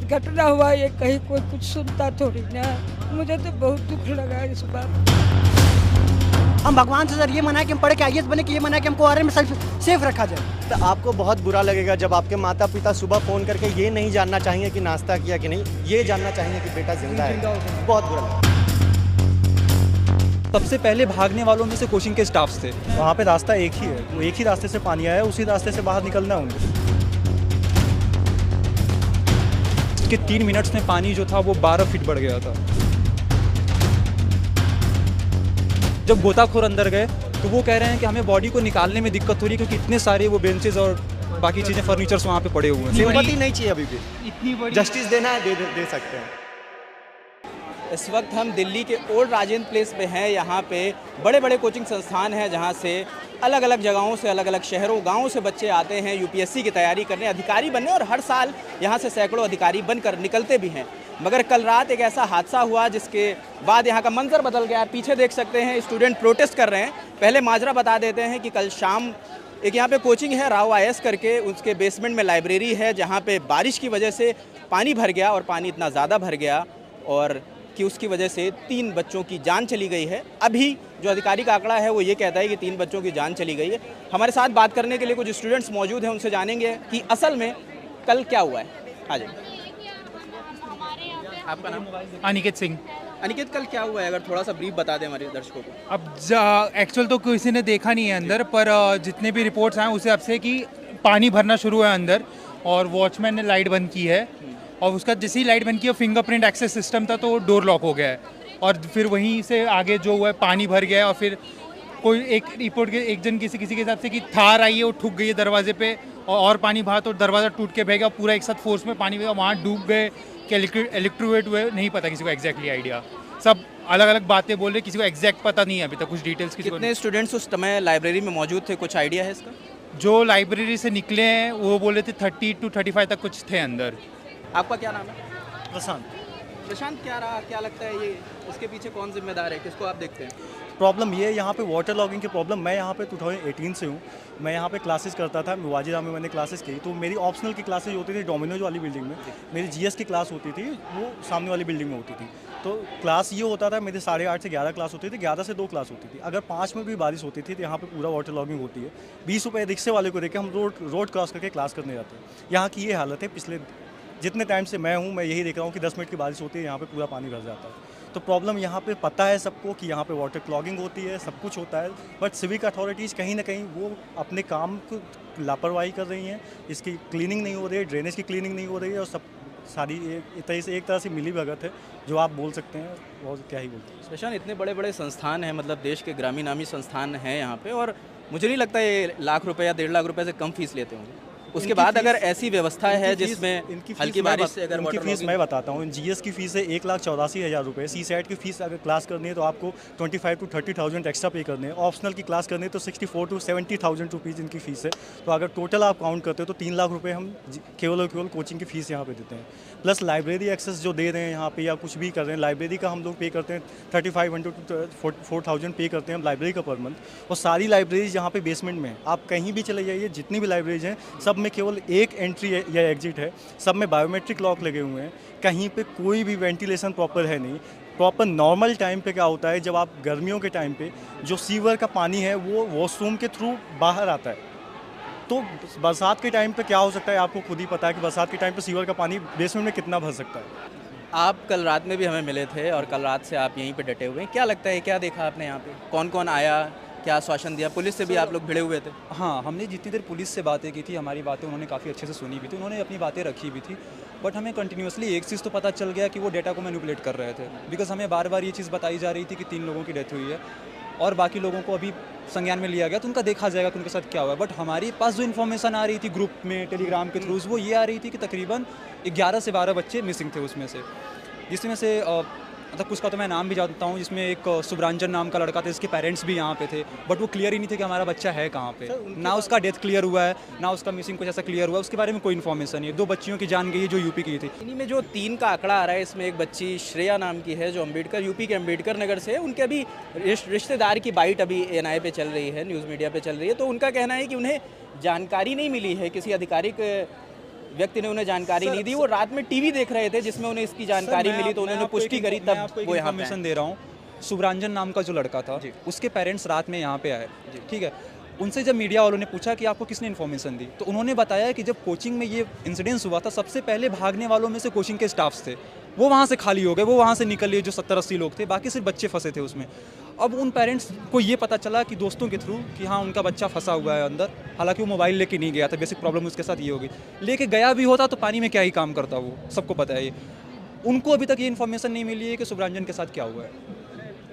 घटना हुआ ये कहीं कोई कुछ सुनता थोड़ी ना। मुझे तो बहुत दुख लगा इस बात। हम भगवान से सर ये मना है कि हम पढ़ के IAS बने, कि ये मना है कि हमको आर्मी में सेफ रखा जाए। तो आपको बहुत बुरा लगेगा जब आपके माता पिता सुबह फ़ोन करके ये नहीं जानना चाहेंगे कि नाश्ता किया कि नहीं, ये जानना चाहेंगे कि बेटा जिंदा है। बहुत बुरा लगेगा। सबसे पहले भागने वालों में से कोचिंग के स्टाफ्स थे। वहाँ पे रास्ता एक ही है, वो एक ही रास्ते से पानी आया है, उसी रास्ते से बाहर निकलना है उनको। कि 3 मिनट्स में पानी जो था वो 12 फीट बढ़ गया था। जब गोताखोर अंदर गए तो वो कह रहे हैं कि हमें बॉडी को निकालने में दिक्कत हो रही है क्योंकि इतने सारे वो बेंचेस और बाकी चीज़ें फर्नीचर्स वहाँ पे पड़े हुए हैं। सिंपैथी नहीं चाहिए अभी भी, इतनी बड़ी जस्टिस देना है दे सकते हैं। इस वक्त हम दिल्ली के ओल्ड राजेंद्र प्लेस पे हैं। यहाँ पे बड़े बड़े कोचिंग संस्थान हैं जहाँ से अलग अलग जगहों से, अलग अलग शहरों गांवों से बच्चे आते हैं UPSC की तैयारी करने, अधिकारी बनने, और हर साल यहाँ से सैकड़ों अधिकारी बनकर निकलते भी हैं। मगर कल रात एक ऐसा हादसा हुआ जिसके बाद यहाँ का मंजर बदल गया। पीछे देख सकते हैं स्टूडेंट प्रोटेस्ट कर रहे हैं। पहले माजरा बता देते हैं कि कल शाम एक यहाँ पे कोचिंग है राव IAS करके, उसके बेसमेंट में लाइब्रेरी है जहाँ पे बारिश की वजह से पानी भर गया, और पानी इतना ज़्यादा भर गया और कि उसकी वजह से 3 बच्चों की जान चली गई है। अभी जो अधिकारी का आंकड़ा है वो ये कहता है कि 3 बच्चों की जान चली गई है। हमारे साथ बात करने के लिए कुछ स्टूडेंट्स मौजूद हैं, उनसे जानेंगे कि असल में कल क्या हुआ है। हाँ जी, आपका नाम? अनिकेत सिंह। अनिकेत, कल क्या हुआ है, अगर थोड़ा सा ब्रीफ बता दें हमारे दर्शकों को। अब एक्चुअल तो किसी ने देखा नहीं है अंदर, पर जितने भी रिपोर्ट्स आए उस हिसाब से कि पानी भरना शुरू है अंदर और वॉचमैन ने लाइट बंद की है, और उसका जैसे ही लाइट बंद किया फिंगरप्रिंट एक्सेस सिस्टम था तो डोर लॉक हो गया है, और फिर वहीं से आगे जो हुआ है पानी भर गया है। और फिर कोई एक रिपोर्ट के एक जन किसी के हिसाब से कि थार आई है वो ठुक गई है दरवाजे पे, और पानी भरा तो दरवाज़ा टूट के बह गया, पूरा एक साथ फोर्स में पानी बह, वहाँ डूब गए कि इलेक्ट्रोवेट हुए, नहीं पता किसी को एग्जैक्टली आइडिया। सब अलग अलग बातें बोल रहे, किसी को एग्जैक्ट पता नहीं है अभी तक कुछ डिटेल्स। कितने स्टूडेंट्स उस समय लाइब्रेरी में मौजूद थे, कुछ आइडिया है इसका? जो लाइब्रेरी से निकले हैं वो बोले थे 30 to 35 तक कुछ थे अंदर। आपका क्या नाम है? प्रशांत। प्रशांत, क्या लगता है ये इसके पीछे कौन जिम्मेदार है, किसको आप देखते हैं? प्रॉब्लम ये है यहाँ पे वाटर लॉगिंग की प्रॉब्लम। मैं यहाँ पे 2018 से हूँ। मैं यहाँ पे क्लासेस करता था, वाजिरा में मैंने क्लासेस की। तो मेरी ऑप्शनल की क्लासेस होती थी डोमिनोज वाली बिल्डिंग में, मेरी GS की क्लास होती थी वो सामने वाली बिल्डिंग में होती थी। तो क्लास ये होता था, मेरे 8:30 से 11 क्लास होती थी, 11 से 2 क्लास होती थी। अगर 5 में भी बारिश होती थी तो यहाँ पे पूरा वाटर लॉगिंग होती है। 20 रुपये रिक्शे वाले को देके हम रोड क्रॉस करके क्लास करने जाते हैं। यहाँ की ये हालत है। पिछले जितने टाइम से मैं हूँ मैं यही देख रहा हूँ कि 10 मिनट की बारिश होती है यहाँ पे पूरा पानी भर जाता है। तो प्रॉब्लम यहाँ पे पता है सबको कि यहाँ पे वाटर क्लॉगिंग होती है, सब कुछ होता है, बट सिविक अथॉरिटीज़ कहीं ना कहीं वो अपने काम को लापरवाही कर रही हैं। इसकी क्लीनिंग नहीं हो रही है, ड्रेनेज की क्लीनिंग नहीं हो रही है, और सब सारी एक तरह से मिली भगत है जो आप बोल सकते हैं, और क्या ही बोलते हैं। प्रशांत, इतने बड़े बड़े संस्थान हैं, मतलब देश के ग्रामीण नामी संस्थान हैं यहाँ पे, और मुझे नहीं लगता ये लाख रुपए या 1.5 लाख रुपए से कम फीस लेते होंगे। उसके बाद अगर ऐसी व्यवस्था है जिसमें हल्की बारिश से अगर उनकी फीस मैं बताता हूँ। GS की फ़ीस है 1,84,000 रुपये। CSAT की फ़ीस अगर क्लास करनी है तो आपको 25 to 30,000 एक्स्ट्रा पे करने हैं। ऑप्शनल की क्लास करनी है तो 64 to 70,000 रुपीज़ इनकी फ़ीस है। तो अगर टोटल आप काउंट करते हो तो 3 लाख रुपये हम केवल और केवल कोचिंग की फ़ीस यहाँ पे देते हैं। प्लस लाइब्रेरी एक्सेस जो दे रहे हैं यहाँ पे या कुछ भी कर रहे हैं, लाइब्रेरी का हम लोग पे करते हैं 3500 to 4,000 पे करते हैं हम लाइब्रेरी का पर मंथ। और सारी लाइब्रेरीज यहाँ पे बेसमेंट में है। आप कहीं भी चले जाइए, जितनी भी लाइब्रेरीज हैं सब में केवल एक एंट्री या एग्जिट है, सब में बायोमेट्रिक लॉक लगे हुए हैं। कहीं पे कोई भी वेंटिलेशन प्रॉपर है नहीं। प्रॉपर नॉर्मल टाइम पे क्या होता है, जब आप गर्मियों के टाइम पे जो सीवर का पानी है वो वॉशरूम के थ्रू बाहर आता है, तो बरसात के टाइम पे क्या हो सकता है आपको खुद ही पता है कि बरसात के टाइम पे सीवर का पानी बेसमेंट में कितना भर सकता है। आप कल रात में भी हमें मिले थे और कल रात से आप यहीं पे डटे हुए हैं। क्या लगता है, क्या देखा आपने यहाँ पे, कौन कौन आया, क्या आश्वासन दिया? पुलिस से भी आप लोग भिड़े हुए थे? हाँ, हमने जितनी देर पुलिस से बातें की थी, हमारी बातें उन्होंने काफ़ी अच्छे से सुनी भी थी, उन्होंने अपनी बातें रखी भी थी। बट हमें कंटिन्यूसली एक चीज़ तो पता चल गया कि वो डेटा को मैनिपुलेट कर रहे थे। बिकॉज हमें बार बार ये चीज़ बताई जा रही थी कि 3 लोगों की डेथ हुई है और बाकी लोगों को अभी संज्ञान में लिया गया, तो उनका देखा जाएगा कि उनके साथ क्या हुआ है। बट हमारे पास जो इन्फॉर्मेशन आ रही थी ग्रुप में टेलीग्राम के थ्रू, वो ये आ रही थी कि तकरीबन 11 से 12 बच्चे मिसिंग थे उसमें से, जिसमें से मतलब कुछ का तो मैं नाम भी जानता हूँ, जिसमें एक शुभरांजन नाम का लड़का था जिसके पेरेंट्स भी यहाँ पे थे, बट वो क्लियर ही नहीं थे कि हमारा बच्चा है कहाँ पे। ना उसका डेथ क्लियर हुआ है, ना उसका मिसिंग कुछ ऐसा क्लियर हुआ है, उसके बारे में कोई इन्फॉर्मेशन नहीं है। 2 बच्चियों की जान गई है जो यूपी की थी। इन्हीं में जो 3 का आंकड़ा आ रहा है, इसमें एक बच्ची श्रेया नाम की है जो यूपी के अम्बेडकर नगर से है। उनके अभी रिश्तेदार की बाइट अभी ANI पे चल रही है, न्यूज़ मीडिया पे चल रही है। तो उनका कहना है कि उन्हें जानकारी नहीं मिली है, किसी आधिकारिक व्यक्ति ने उन्हें जानकारी नहीं दी, वो रात में टीवी देख रहे थे जिसमें उन्हें इसकी जानकारी मिली तो उन्होंने पुष्टि करी, तब वो यहाँ पे इन्फॉर्मेशन दे रहा हूँ। शुभरंजन नाम का जो लड़का था, उसके पेरेंट्स रात में यहाँ पे आए, ठीक है। उनसे जब मीडिया वालों ने पूछा कि आपको किसने इन्फॉर्मेशन दी, तो उन्होंने बताया कि जब कोचिंग में ये इंसिडेंस हुआ था, सबसे पहले भागने वालों में से कोचिंग के स्टाफ्स थे, वो वहाँ से खाली हो गए, वो वहाँ से निकल लिए जो 70-80 लोग थे, बाकी सिर्फ बच्चे फंसे थे उसमें। अब उन पेरेंट्स को ये पता चला कि दोस्तों के थ्रू कि हाँ उनका बच्चा फंसा हुआ है अंदर, हालांकि वो मोबाइल लेके नहीं गया था, बेसिक प्रॉब्लम उसके साथ ये होगी, लेके गया भी होता तो पानी में क्या ही काम करता, वो सबको पता है ये। उनको अभी तक ये इन्फॉर्मेशन नहीं मिली है कि शुभरंजन के साथ क्या हुआ है,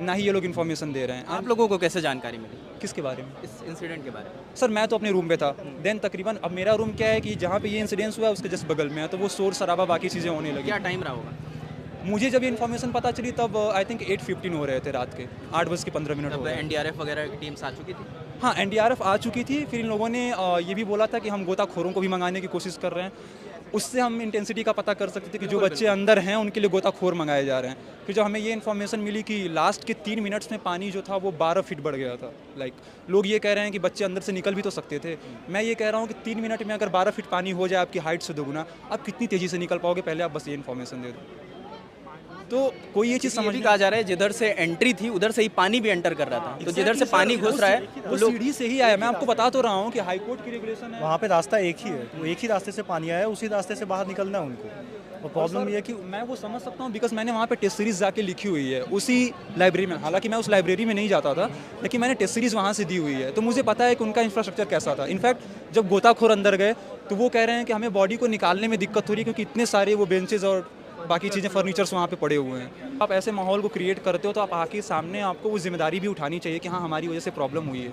ना ही ये लोग इन्फॉर्मेशन दे रहे हैं। आप लोगों को कैसे जानकारी मिली किसके बारे में? इस इंसिडेंट के बारे में? सर मैं तो अपने रूम पे था, देन तकरीबन अब मेरा रूम क्या है कि जहाँ पे ये इंसिडेंस हुआ है उसके जस्ट बगल में है, तो वो शोर शराबा बाकी चीज़ें होने लगी। क्या टाइम रहा होगा? मुझे जब ये इन्फॉर्मेशन पता चली तब आई थिंक 8:15 हो रहे थे रात के, 8:15 हो रहे थे। एनडीआरएफ वगैरह की टीम्स आ चुकी थी? हाँ, एनडीआरएफ आ चुकी थी। फिर इन लोगों ने ये भी बोला था कि हम गोताखोरों को भी मंगाने की कोशिश कर रहे हैं, उससे हम इंटेंसिटी का पता कर सकते थे कि जो बच्चे अंदर हैं उनके लिए गोताखोर मंगाए जा रहे हैं। फिर जब हमें ये इन्फॉर्मेशन मिली कि लास्ट के 3 मिनट्स में पानी जो था वो 12 फीट बढ़ गया था, लाइक लोग ये कह रहे हैं कि बच्चे अंदर से निकल भी तो सकते थे। मैं ये कह रहा हूँ कि 3 मिनट में अगर 12 फीट पानी हो जाए आपकी हाइट से दोगुना, आप कितनी तेज़ी से निकल पाओगे, पहले आप बस ये इन्फॉर्मेशन दे दो। तो कोई ये चीज़ समझ कहा जा रहा है जिधर से एंट्री थी उधर से ही पानी भी एंटर कर रहा था, तो जिधर से पानी घुस रहा है वो सीढ़ी से ही आया। मैं आपको बता तो रहा हूँ कि हाई कोर्ट की रेगुलेशन है, वहाँ पे रास्ता एक ही है, वो एक ही रास्ते से पानी आया है, उसी रास्ते से बाहर निकलना है उनको। और प्रॉब्लम ये है कि मैं वो समझ सकता हूँ बिकॉज मैंने वहाँ पे टेस्ट सीरीज जाके लिखी हुई है उसी लाइब्रेरी में, हालांकि मैं उस लाइब्रेरी में नहीं जाता था, लेकिन मैंने टेस्ट सीरीज वहाँ से दी हुई है, तो मुझे पता है कि उनका इंफ्रास्ट्रक्चर कैसा था। इनफैक्ट जब गोताखोर अंदर गए तो वो कह रहे हैं कि हमें बॉडी को निकालने में दिक्कत हो रही है क्योंकि इतने सारे वो बेंचेज और बाकी चीज़ें फर्नीचर्स वहाँ पे पड़े हुए हैं। आप ऐसे माहौल को क्रिएट करते हो तो आप आके सामने आपको वो जिम्मेदारी भी उठानी चाहिए कि हाँ हमारी वजह से प्रॉब्लम हुई है।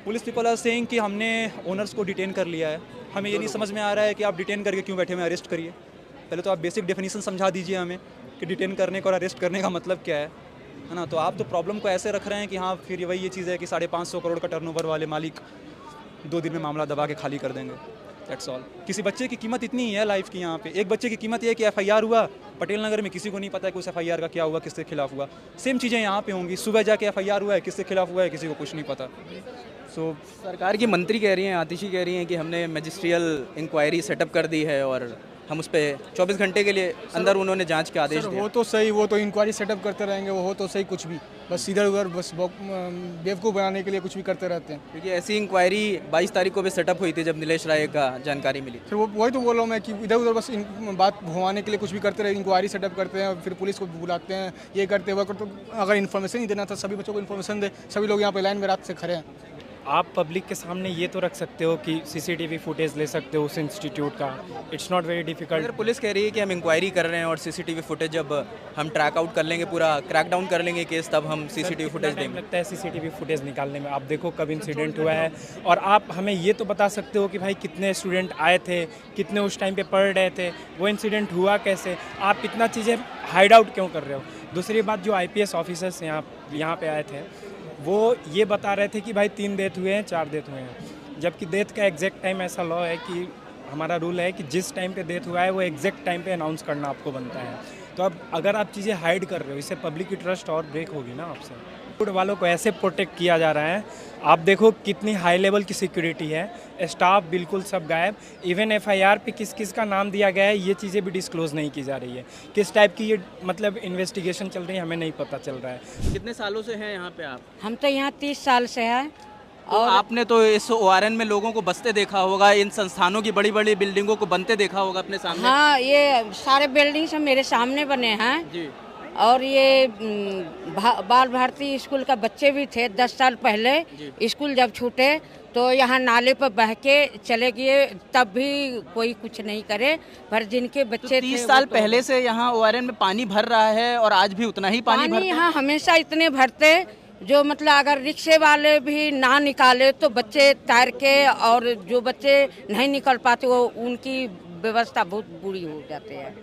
पुलिस पीपल आर सेइंग कि हमने ओनर्स को डिटेन कर लिया है। हमें ये नहीं समझ में आ रहा है कि आप डिटेन करके क्यों बैठे हुए, अरेस्ट करिए। पहले तो आप बेसिक डेफिनेशन समझा दीजिए हमें कि डिटेन करने का और अरेस्ट करने का मतलब क्या है ना। तो आप तो प्रॉब्लम को ऐसे रख रहे हैं कि हाँ फिर वही ये चीज़ है कि 550 करोड़ का टर्नओवर वाले मालिक 2 दिन में मामला दबा के खाली कर देंगे, दैट्स ऑल। किसी बच्चे की कीमत इतनी ही है लाइफ की यहाँ पे। एक बच्चे की कीमत ये है कि FIR हुआ पटेल नगर में, किसी को नहीं पता है कि उस FIR का क्या हुआ, किसके खिलाफ हुआ। सेम चीज़ें यहाँ पे होंगी, सुबह जाके FIR हुआ है, किसके खिलाफ हुआ है, किसी को कुछ नहीं पता। सो सरकार की मंत्री कह रही हैं, आतिशी कह रही हैं कि हमने मैजिस्ट्रियल इंक्वायरी सेटअप कर दी है और हम उस पर 24 घंटे के लिए अंदर उन्होंने जांच के आदेश दिए। वो तो सही, वो तो इंक्वायरी सेटअप करते रहेंगे, वो हो तो सही, कुछ भी बस इधर उधर बस बेवकूफ़ बनाने के लिए कुछ भी करते रहते हैं। क्योंकि ऐसी इंक्वायरी 22 तारीख को भी सेटअप हुई थी जब नीलेश राय का जानकारी मिली। फिर वही तो बोल रहा हूँ मैं कि इधर उधर बस बात घुमाने के लिए कुछ भी करते रहे, इंक्वायरी सेटअप करते हैं, फिर पुलिस को बुलाते हैं, ये करते वो करते। अगर इन्फॉर्मेशन ही देना था सभी बच्चों को इन्फॉर्मेशन दे, सभी लोग यहाँ पे लाइन में रात से खड़े हैं। आप पब्लिक के सामने ये तो रख सकते हो कि CCTV फुटेज ले सकते हो उस इंस्टीट्यूट का, इट्स नॉट वेरी डिफिकल्ट। अगर पुलिस कह रही है कि हम इंक्वायरी कर रहे हैं और CCTV फुटेज जब हम ट्रैक आउट कर लेंगे, पूरा क्रैकडाउन कर लेंगे केस, तब हम CCTV फुटेज देंगे। लगता है CCTV फुटेज निकालने में? आप देखो कब इंसिडेंट हुआ है, और आप हमें ये तो बता सकते हो कि भाई कितने स्टूडेंट आए थे, कितने उस टाइम पे पढ़ रहे थे, वो इंसिडेंट हुआ कैसे, आप इतना चीज़ें हाइड आउट क्यों कर रहे हो? दूसरी बात, जो IPS ऑफिसर्स यहाँ पे आए थे वो ये बता रहे थे कि भाई 3 डेथ हुए हैं, 4 डेथ हुए हैं, जबकि डेथ का एग्जैक्ट टाइम, ऐसा लॉ है कि हमारा रूल है कि जिस टाइम पे डेथ हुआ है वो एग्जैक्ट टाइम पे अनाउंस करना आपको बनता है। तो अब अगर आप चीज़ें हाइड कर रहे हो, इससे पब्लिक की ट्रस्ट और ब्रेक होगी ना आपसे। फूड वालों को ऐसे प्रोटेक्ट किया जा रहा है, आप देखो कितनी हाई लेवल की सिक्योरिटी है, स्टाफ बिल्कुल सब गायब। इवन FIR पे किस किस का नाम दिया गया है ये चीज़ें भी डिस्क्लोज नहीं की जा रही है, किस टाइप की ये मतलब इन्वेस्टिगेशन चल रही है हमें नहीं पता चल रहा है। कितने सालों से हैं यहाँ पे आप? हम तो यहाँ 30 साल से हैं। और आपने तो इस ORN में लोगों को बसते देखा होगा, इन संस्थानों की बड़ी बड़ी बिल्डिंगों को बनते देखा होगा अपने सामने। हाँ, ये सारे बिल्डिंग सब मेरे सामने बने हैं जी। और ये बाल भारती स्कूल का बच्चे भी थे 10 साल पहले। स्कूल जब छूटे तो यहाँ नाले पर बह के चले गए, तब भी कोई कुछ नहीं करे। पर जिनके बच्चे 30 साल पहले से यहाँ ORN में पानी भर रहा है और आज भी उतना ही पानी भरता है। यहाँ हमेशा इतने भरते जो मतलब अगर रिक्शे वाले भी ना निकाले तो बच्चे तैर के, और जो बच्चे नहीं निकल पाते वो उनकी व्यवस्था बहुत बुरी हो जाती है।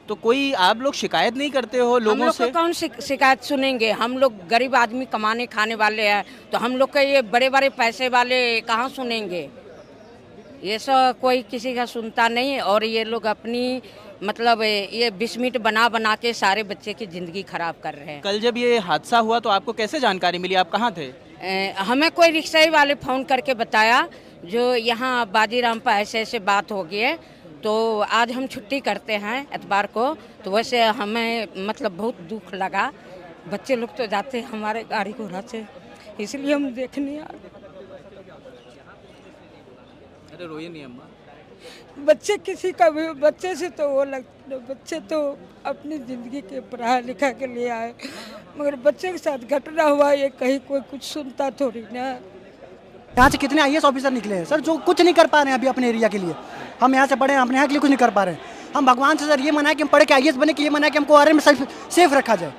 तो कोई आप लोग शिकायत नहीं करते हो लोगों से? कौन शिकायत सुनेंगे? हम लोग गरीब आदमी कमाने खाने वाले हैं, तो हम लोग के ये बड़े बड़े पैसे वाले कहाँ सुनेंगे? ये सब कोई किसी का सुनता नहीं। और ये लोग अपनी मतलब ये बिस्मिट बना बना के सारे बच्चे की ज़िंदगी खराब कर रहे हैं। कल जब ये हादसा हुआ तो आपको कैसे जानकारी मिली, आप कहाँ थे? हमें कोई रिक्शा वाले फ़ोन करके बताया जो यहाँ बाजीराम पर ऐसे बात हो गई है, तो आज हम छुट्टी करते हैं एतवार को। तो वैसे हमें मतलब बहुत दुख लगा, बच्चे लोग तो जाते हैं हमारे गाड़ी घोड़ा से, इसलिए हम देखने आ रहे। अरे रोइए नहीं अम्मा, बच्चे किसी का भी बच्चे से तो वो लगता, बच्चे तो अपनी ज़िंदगी के पढ़ा लिखा के लिए आए, मगर बच्चे के साथ घटना हुआ ये कहीं कोई कुछ सुनता थोड़ी ना। यहाँ से कितने आईएएस ऑफिसर निकले हैं सर जो कुछ नहीं कर पा रहे हैं अभी अपने एरिया के लिए। हम यहाँ से पढ़े हैं, अपने यहाँ के लिए कुछ नहीं कर पा रहे हैं। हम भगवान से सर ये मना है कि हम पढ़े के आईएएस बने, कि ये मना है कि हमको आरएन में सेफ रखा जाए।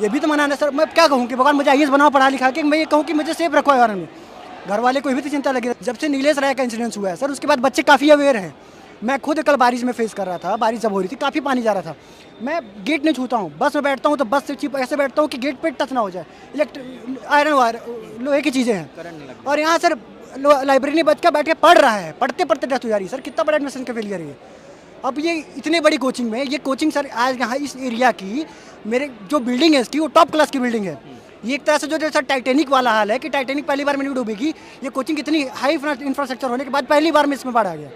ये भी तो मनाना सर। मैं क्या कहूँ कि भगवान मुझे आईएएस बनाओ पढ़ा लिखा के, मैं ये कहूँ कि मुझे सेफ रखो आरएन में। घर वाले को भी तो चिंता लगी। जब से नीलेश राय का इंसिडेंस हुआ है सर, उसके बाद बच्चे काफ़ी अवेयर हैं। मैं खुद कल बारिश में फेस कर रहा था, बारिश जब हो रही थी काफ़ी पानी जा रहा था। मैं गेट नहीं छूता हूँ, बस में बैठता हूँ तो बस से चिप ऐसे बैठता हूँ कि गेट पे टच ना हो जाए। आयरन वायर लोहे की चीज़ें हैं। और यहाँ सर लाइब्रेरी में बच्चा बैठ के पढ़ रहा है, पढ़ते पढ़ते डेथ हो जा रही है सर। कितना बड़ा एडमिशन का फेलियर है ये। अब ये इतने बड़ी कोचिंग में, ये कोचिंग सर आज यहाँ इस एरिया की मेरे जो बिल्डिंग है इसकी वो टॉप क्लास की बिल्डिंग है। ये एक तरह से जो जैसा टाइटैनिक वाला हाल है कि टाइटैनिक पहली बार में नहीं डूबेगी, ये कोचिंग इतनी हाई इंफ्रास्ट्रक्चर होने के बाद पहली बार में इसमें बाढ़ आ गया।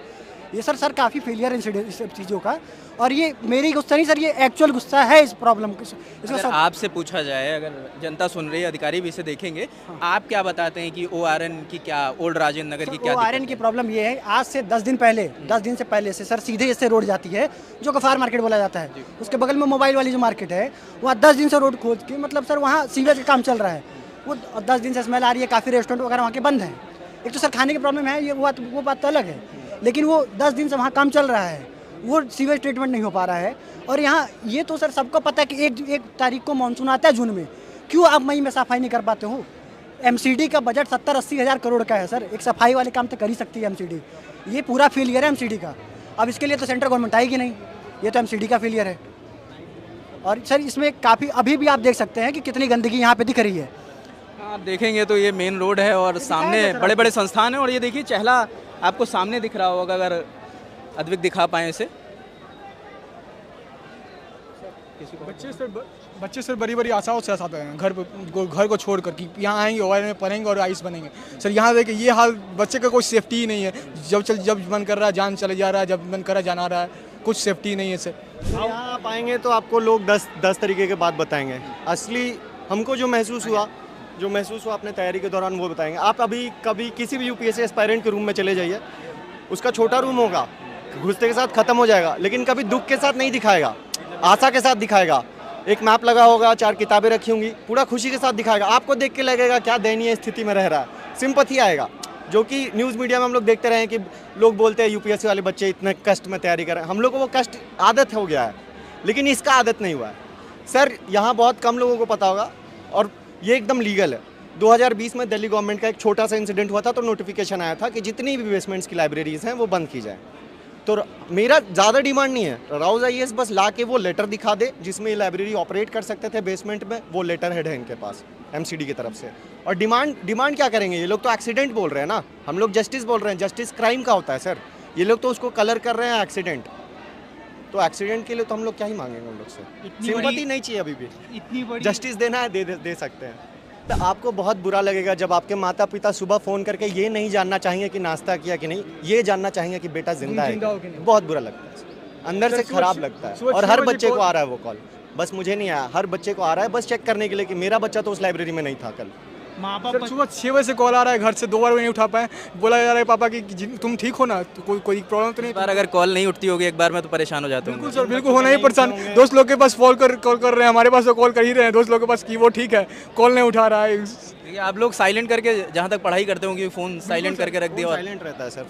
ये सर काफ़ी फेलियर इंसिडेंट इस सब चीज़ों का। और ये मेरी गुस्सा नहीं सर, ये एक्चुअल गुस्सा है इस प्रॉब्लम का। अगर आपसे पूछा जाए, अगर जनता सुन रही है, अधिकारी भी इसे देखेंगे, आप क्या बताते हैं कि ओआरएन की क्या, ओल्ड राजेंद्र नगर की क्या ओआरएन की प्रॉब्लम ये है, आज से 10 दिन पहले, 10 दिन से पहले से सर सीधे इससे रोड जाती है जो गफार मार्केट बोला जाता है। उसके बगल में मोबाइल वाली जो मार्केट है वहाँ 10 दिन से रोड खोज के, मतलब सर वहाँ सीवेज का काम चल रहा है। वो 10 दिन से स्मेल आ रही है, काफ़ी रेस्टोरेंट वगैरह वहाँ के बंद हैं। एक तो सर खाने की प्रॉब्लम है, ये वो बात तो अलग है, लेकिन वो 10 दिन से वहाँ काम चल रहा है, वो सीवेज ट्रीटमेंट नहीं हो पा रहा है। और यहाँ ये तो सर सबको पता है कि एक तारीख को मानसून आता है जून में, क्यों आप मई में सफाई नहीं कर पाते हो? एमसीडी का बजट 70-80 हज़ार करोड़ का है सर, एक सफाई वाले काम तो कर ही सकती है एमसीडी। ये पूरा फेलियर है एमसीडी का। अब इसके लिए तो सेंट्रल गवर्नमेंट आएगी नहीं, ये तो एमसीडी का फेलियर है। और सर इसमें काफ़ी अभी भी आप देख सकते हैं कि कितनी गंदगी यहाँ पे दिख रही है। आप देखेंगे तो ये मेन रोड है और सामने बड़े बड़े संस्थान हैं। और ये देखिए चहला आपको सामने दिख रहा होगा, अगर अद्विक दिखा पाए इसे। बच्चे सर बड़ी बड़ी आशाओं से आते हैं घर को छोड़ कर कि यहाँ आएंगे ओआरएन में पढ़ेंगे और आईएएस बनेंगे। सर यहाँ देखिए ये हाल, बच्चे का कोई सेफ्टी ही नहीं है। जब मन कर रहा है जान चले जा रहा है, जब मन कर रहा है जान आ रहा है, कुछ सेफ्टी नहीं है सर। यहाँ आप आएंगे तो आपको लोग 10 तरीके के बात बताएंगे। असली हमको जो महसूस हुआ अपने तैयारी के दौरान वो बताएंगे। आप अभी कभी किसी भी यूपीएससी एस्पायरेंट के रूम में चले जाइए, उसका छोटा रूम होगा, घुसते के साथ खत्म हो जाएगा, लेकिन कभी दुख के साथ नहीं दिखाएगा, आशा के साथ दिखाएगा। एक मैप लगा होगा, 4 किताबें रखी होंगी, पूरा खुशी के साथ दिखाएगा। आपको देख के लगेगा क्या दयनीय स्थिति में रह रहा है, सिंपैथी आएगा। जो कि न्यूज़ मीडिया में हम लोग देखते रहे हैं कि लोग बोलते हैं यूपीएससी वाले बच्चे इतने कष्ट में तैयारी कर रहे हैं। हम लोग को वो कष्ट आदत हो गया है, लेकिन इसका आदत नहीं हुआ है सर। यहाँ बहुत कम लोगों को पता होगा और ये एकदम लीगल है। 2020 में दिल्ली गवर्नमेंट का एक छोटा सा इंसिडेंट हुआ था, तो नोटिफिकेशन आया था कि जितनी भी बेसमेंट्स की लाइब्रेरीज हैं वो बंद की जाए। तो मेरा ज़्यादा डिमांड नहीं है, राउज आईएएस बस ला के वो लेटर दिखा दे जिसमें ये लाइब्रेरी ऑपरेट कर सकते थे बेसमेंट में, वो लेटर हेड है इनके पास एमसीडी की तरफ से। और डिमांड क्या करेंगे ये लोग? तो एक्सीडेंट बोल रहे हैं ना, हम लोग जस्टिस बोल रहे हैं। जस्टिस क्राइम का होता है सर, ये लोग तो उसको कलर कर रहे हैं एक्सीडेंट। तो एक्सीडेंट के लिए तो हम लोग क्या ही मांगेंगे उन लोग से? सिंपैथी नहीं चाहिए, अभी भी इतनी बड़ी जस्टिस देना है दे सकते हैं। तो आपको बहुत बुरा लगेगा जब आपके माता पिता सुबह फ़ोन करके ये नहीं जानना चाहेंगे कि नाश्ता किया कि नहीं, ये जानना चाहेंगे कि बेटा जिंदा है। बहुत बुरा लगता है, अंदर से खराब लगता है। और हर बच्चे को आ रहा है वो कॉल, बस मुझे नहीं आया, हर बच्चे को आ रहा है, बस चेक करने के लिए कि मेरा बच्चा तो उस लाइब्रेरी में नहीं था कल। माँ बाप सुबह 6 बजे से कॉल आ रहा है घर से, 2 बार नहीं उठा पाए। बोला जा रहा है पापा कि तुम ठीक हो ना, तो कोई प्रॉब्लम तो नहीं। बार अगर कॉल नहीं उठती होगी एक बार में तो परेशान हो जाता हूँ। बिल्कुल सर, बिल्कुल होना ही परेशान। दोस्त लोग के पास कॉल कर रहे हैं, हमारे पास तो कॉल कर ही रहे हैं दोस्त लोग के पास कि वो ठीक है, कॉल नहीं उठा रहा है। देखिए आप लोग साइलेंट करके, जहाँ तक पढ़ाई करते होंगे, फ़ोन साइलेंट करके रख दिया। साइलेंट रहता है सर,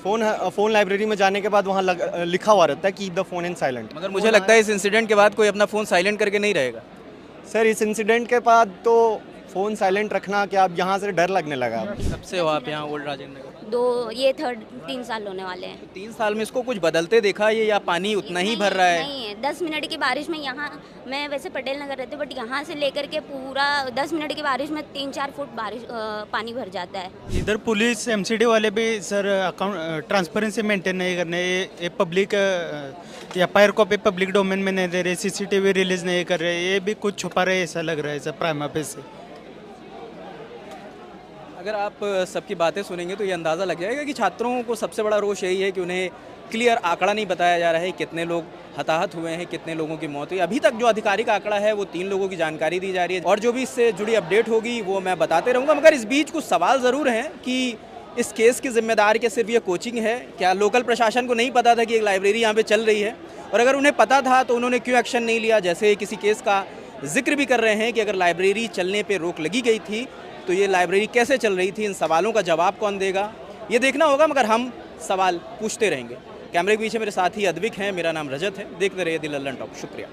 फ़ोन लाइब्रेरी में जाने के बाद वहाँ लिखा हुआ रहता है keep the phone in silent. मगर मुझे लगता है इस इंसिडेंट के बाद कोई अपना फ़ोन साइलेंट करके नहीं रहेगा सर। इस इंसिडेंट के बाद तो फ़ोन साइलेंट रखना क्या, अब यहाँ से डर लगने लगा। कब से हो आप यहाँ ओल्ड राजेंद्र नगर? 3 साल होने वाले हैं। 3 साल में इसको कुछ बदलते देखा ये, या पानी उतना ही भर रहा है? नहीं है, 10 मिनट की बारिश में यहाँ, मैं वैसे पटेल नगर रहती हूँ, बट यहाँ से लेकर के पूरा 10 मिनट की बारिश में 3-4 फुट पानी भर जाता है। इधर पुलिस एमसीडी वाले भी सर अकाउंट ट्रांसपेरेंसी मेंटेन नहीं करने, ये public FIR copy public domain में नहीं दे रहे, सीसीटीवी रिलीज नहीं कर रहे, ये भी कुछ छुपा रहे ऐसा लग रहा है सर प्राइमा पे से। अगर आप सबकी बातें सुनेंगे तो ये अंदाज़ा लग जाएगा कि छात्रों को सबसे बड़ा रोष यही है कि उन्हें क्लियर आंकड़ा नहीं बताया जा रहा है कितने लोग हताहत हुए हैं, कितने लोगों की मौत हुई। अभी तक जो आधिकारिक आंकड़ा है वो 3 लोगों की जानकारी दी जा रही है और जो भी इससे जुड़ी अपडेट होगी वो मैं बताते रहूँगा। मगर इस बीच कुछ सवाल ज़रूर हैं कि इस केस की जिम्मेदार क्या सिर्फ ये कोचिंग है? क्या लोकल प्रशासन को नहीं पता था कि एक लाइब्रेरी यहाँ पे चल रही है? और अगर उन्हें पता था तो उन्होंने क्यों एक्शन नहीं लिया? जैसे किसी केस का जिक्र भी कर रहे हैं कि अगर लाइब्रेरी चलने पे रोक लगी गई थी तो ये लाइब्रेरी कैसे चल रही थी? इन सवालों का जवाब कौन देगा, ये देखना होगा। मगर हम सवाल पूछते रहेंगे। कैमरे के पीछे मेरे साथी अद्विक हैं, मेरा नाम रजत है। देखते रहिए द लल्लन टॉक। शुक्रिया।